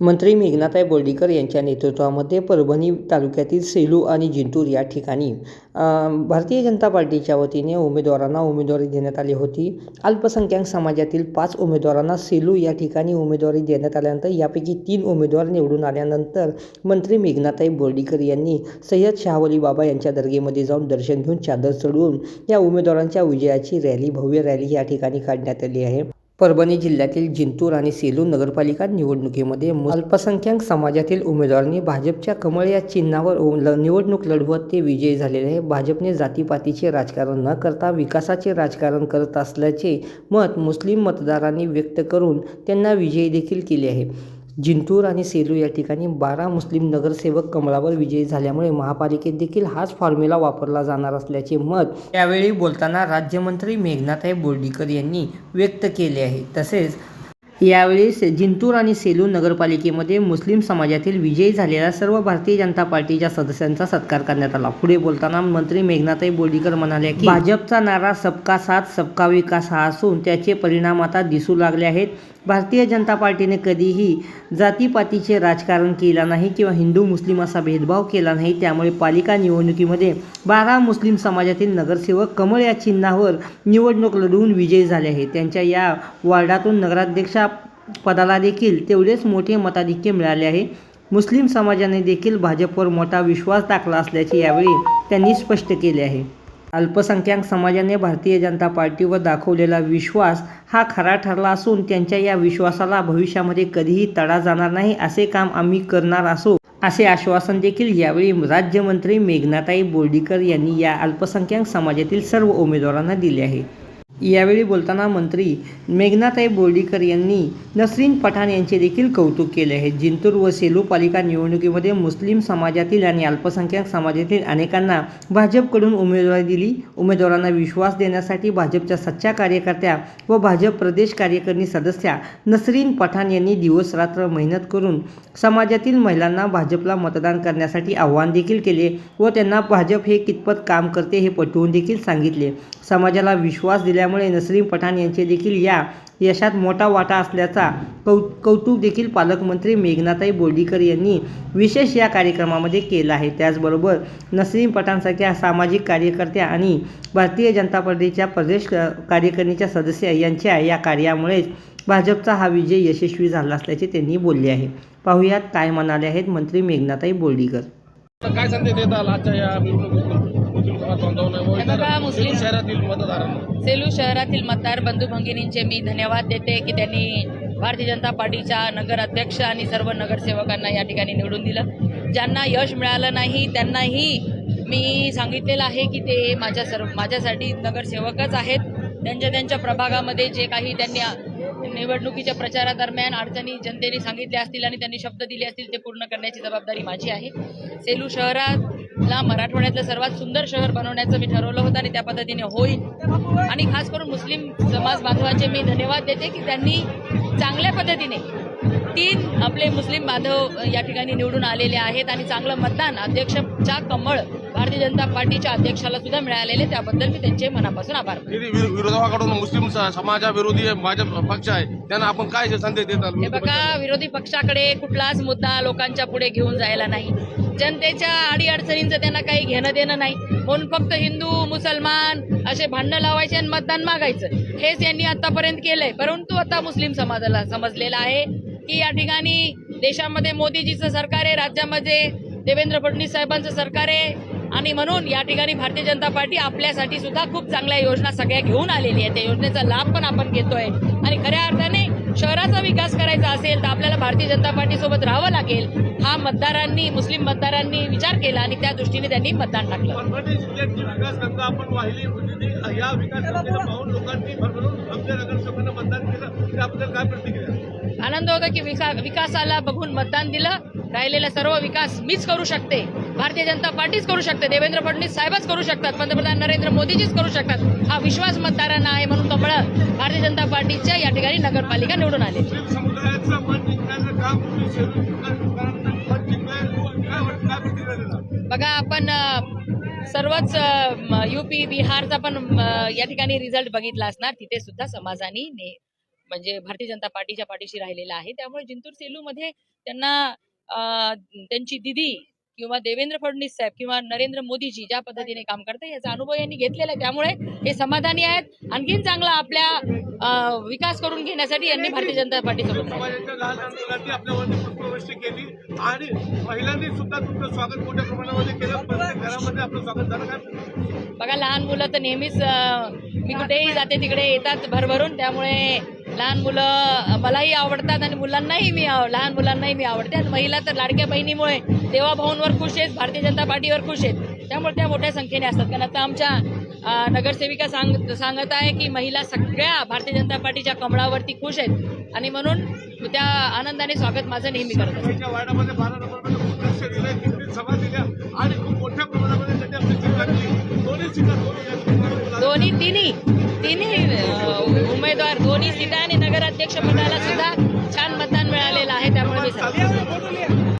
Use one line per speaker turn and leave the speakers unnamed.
मंत्री मेघनाताई बोर्डीकर यांच्या नेतृत्वामध्ये परभणी तालुक्यातील सेलू आणि जिंतूर या ठिकाणी भारतीय जनता पार्टीच्या वतीने उमेदवारांना उमेदवारी देण्यात आली होती। अल्पसंख्याक समाजातील 5 उमेदवारांना सेलू या ठिकाणी उमेदवारी देण्यात आल्यानंतर यापैकी 3 उमेदवार निवडून आल्यानंतर मंत्री मेघनाताई बोर्डीकर यांनी सय्यद शाहवली बाबा यांच्या दर्गेमध्ये जाऊन दर्शन घेऊन चादर चढवून या उमेदवारांच्या विजयाची भव्य रॅली या ठिकाणी काढण्यात आली आहे। परभणी जिल्ह्यातील जिंतूर आणि सेलू नगरपालिका निवडणुकीमध्ये अल्पसंख्याक समाजातील उमेदवारांनी भाजपच्या कमळ या चिन्हावर निवडणूक लढवत ते विजयी झालेले आहे। भाजपने जातीपातीचे राजकारण न करता विकासाचे राजकारण करत असल्याचे मत मुस्लिम मतदारांनी व्यक्त करून त्यांना विजयी देखील केले आहे। जिंतूर आणि सेलू या ठिकाणी 12 मुस्लिम नगरसेवक कमळावर विजयी झाल्यामुळे महापालिकेत देखील हाच फॉर्म्युला वापरला जाणार असल्याचे मत यावेळी बोलताना राज्यमंत्री मेघनाताई बोर्डीकर यांनी व्यक्त केले आहे। तसेच यावेळी जिंतूर आणि सेलू नगरपालिकेमध्ये मुस्लिम समाजातील विजयी झालेल्या सर्व भारतीय जनता पार्टीच्या सदस्यांचा सत्कार करण्यात आला। पुढे बोलताना मंत्री मेघनाताई बोर्डीकर म्हणाले की भाजपचा नारा सबका साथ सबका विकास हा असून त्याचे परिणाम आता दिसू लागले आहेत। भारतीय जनता पार्टीने कधीही जातीपातीचे राजकारण केला नाही किंवा हिंदू मुस्लिम असा भेदभाव केला नाही। त्यामुळे पालिका निवडणुकीमध्ये 12 मुस्लिम समाजातील नगरसेवक कमळ या चिन्हावर निवडणूक लढवून विजयी झाले आहेत। त्यांच्या या वॉर्डातून नगराध्यक्षा पदाला देखील तेवढेच मोठे मताधिक्य मिळाले आहे। मुस्लिम समाजाने देखील भाजपवर मोठा विश्वास टाकला असल्याचे यावेळी त्यांनी स्पष्ट केले आहे। अल्पसंख्याक समाजाने भारतीय जनता पार्टीवर दाखवलेला विश्वास हा खरा ठरला असून त्यांच्या या विश्वासाला भविष्यामध्ये कधीही तडा जाणार नाही, असे काम आम्ही करणार असू असे आश्वासन देखील यावेळी राज्यमंत्री मेघनाताई बोर्डीकर यांनी या अल्पसंख्याक समाजातील सर्व उमेदवारांना दिले आहे। यावेळी बोलताना मंत्री मेघनाताई बोर्डीकर यांनी नसरीन पठाण यांचे देखील कौतुक केले आहे। जिंतूर व सेलू पालिका निवडणुकीमध्ये मुस्लिम समाजातील आणि अल्पसंख्याक समाजातील अनेकांना भाजपकडून उमेदवारी दिली। उमेदवारांना विश्वास देण्यासाठी भाजपच्या सच्च्या कार्यकर्त्या व भाजप प्रदेश कार्यकारिणी सदस्या नसरीन पठाण यांनी दिवसरात्र मेहनत करून समाजातील महिलांना भाजपला मतदान करण्यासाठी आवाहन देखील केले व त्यांना भाजप हे कितपत काम करते हे पटवून देखील सांगितले। समाजाला विश्वास दिल्यामुळे नसरीन पठाण यांचे देखील या यशात मोठा वाटा असल्याचा कौतुक देखील पालकमंत्री मेघनाताई बोर्डीकर यांनी विशेष या कार्यक्रमामध्ये केला आहे। त्याचबरोबर नसरीन पठाणसारख्या सामाजिक कार्यकर्त्या आणि भारतीय जनता पार्टीच्या प्रदेश कार्यकारिणीच्या सदस्या यांच्या या कार्यामुळेच भाजपचा हा विजय यशस्वी झाला असल्याचे त्यांनी बोलले आहे। पाहुयात काय म्हणाले आहेत मंत्री मेघनाताई बोर्डीकर।
काय संदेश देताल आजच्या या
मुस्लिम सेलू शहरातील मतदार बंधू भगिनींचे मी धन्यवाद देते की त्यांनी भारतीय जनता पार्टीच्या नगर अध्यक्ष आणि सर्व नगरसेवकांना या ठिकाणी निवडून दिलं। ज्यांना यश मिळालं नाही त्यांनाही मी सांगितलेलं आहे की ते माझ्यासाठी नगरसेवकच आहेत। त्यांच्या प्रभागामध्ये जे काही त्यांनी निवडणुकीच्या प्रचारादरम्यान अडचणी जनतेने सांगितल्या असतील आणि त्यांनी शब्द दिले असतील ते पूर्ण करण्याची जबाबदारी माझी आहे। सेलू शहराला मराठवाड्यातलं सर्वात सुंदर शहर बनवण्याचं मी ठरवलं होतं आणि त्या पद्धतीने होईल। आणि खास करून मुस्लिम समाज बांधवांचे मी धन्यवाद देते की त्यांनी चांगल्या पद्धतीने 3 आपले मुस्लिम बांधव या ठिकाणी निवडून आलेले आहेत आणि चांगलं मतदान अध्यक्षच्या कमळ भारतीय जनता पार्टीच्या अध्यक्षाला सुद्धा मिळालेले, त्याबद्दल मी त्यांचे मनापासून आभार मानते।
विरोधाकडून मुस्लिम समाजाविरोधी भाजप पक्ष आहे, त्यांना आपण काय संदेश देतात?
हे बघा, विरोधी पक्षाकडे कुठलाच मुद्दा लोकांच्या पुढे घेऊन जायला नाही। जनतेच्या अडीअडचणींचं त्यांना काही घेणं देणं नाही, म्हणून फक्त हिंदू मुसलमान असे भांडणं लावायचे आणि मतदान मागायचं, हेच यांनी आतापर्यंत केलंय। परंतु आता मुस्लिम समाजाला समजलेलं आहे की या ठिकाणी देशामध्ये मोदीजीचं सरकार आहे, राज्यामध्ये देवेंद्र फडणवीस साहेबांचं सरकार आहे आणि म्हणून या ठिकाणी भारतीय जनता पार्टी आपल्यासाठी सुद्धा खूप चांगल्या योजना सगळ्या घेऊन आलेली आहे। त्या योजनेचा लाभ पण आपण घेतोय आणि खऱ्या अर्थाने शहराचा विकास करायचा असेल तर आपल्याला भारतीय जनता पार्टी सोबत राहावं लागेल, हा मुस्लिम मतदारांनी विचार केला आणि त्या दृष्टीने त्यांनी मतदान टाकलं। आनंद होता की विकासाला बघून मतदान दिलं। राहिलेला सर्व विकास मीच करू शकते, भारतीय जनता पार्टीच करू शकते, देवेंद्र फडणवीस साहेबच करू शकतात, पंतप्रधान नरेंद्र मोदीजीच करू शकतात, हा विश्वास मतदारांना आहे। म्हणून कमळ भारतीय जनता पार्टीच्या या ठिकाणी नगरपालिका निवडून आले। बघा, आपण सर्वच यूपी बिहारचा पण या ठिकाणी रिझल्ट बघितला असणार, तिथे सुद्धा समाजाने म्हणजे भारतीय जनता पार्टीच्या पाठीशी राहिलेला आहे. त्यामुळे जिंतूर सेलूमध्ये त्यांना त्यांची दिदी किंवा देवेंद्र फडणवीस साहेब किंवा नरेंद्र मोदीजी ज्या पद्धतीने काम करतात याचा अनुभव यांनी घेतलेला आहे. त्यामुळे हे समाधानी आहेत. आणखीन चांगला आपल्या विकास करून घेण्यासाठी यांनी भारतीय जनता पार्टीसोबत
समाजाच्या लहान लहान मुलांनी आपल्यावरती पुष्पवृष्टी केली आणि महिलांनी सुद्धा तुमचं स्वागत मोठ्या प्रमाणामध्ये केलं. प्रत्येक घरामध्ये आपलं स्वागत झालं काय?
बघा, लहान मुलं तर नेहमीच मी कुठेही जाते तिकडे येतात भरभरून. त्यामुळे लहान मुलं मलाही आवडतात आणि मुलांनाही लहान मुलांनाही मी आवडते. आणि महिला तर लाडक्या बहिणीमुळे देवाभाऊंवर खुश आहेत, भारतीय जनता पार्टीवर खुश आहेत. त्यामुळे त्या मोठ्या संख्येने असतात. कारण आता आमच्या नगरसेविका सांगत आहे की महिला सगळ्या भारतीय जनता पार्टीच्या कमळावरती खुश आहेत आणि म्हणून त्या आनंदाने स्वागत माझं नेहमी करत असतात.
त्यांच्या वार्डामध्ये 12 नंबरमध्ये खूप लक्ष दिलं, किती सभा दिल्या आणि खूप मोठ्या प्रमाणामध्ये त्यांनी आपली सीट टाकली. दोन्ही सीटा
तिन्ही उमेदवार दोन्ही सीटा आणि नगराध्यक्ष पदाला सुद्धा छान मतदान मिळालेलं आहे. त्यामुळे मी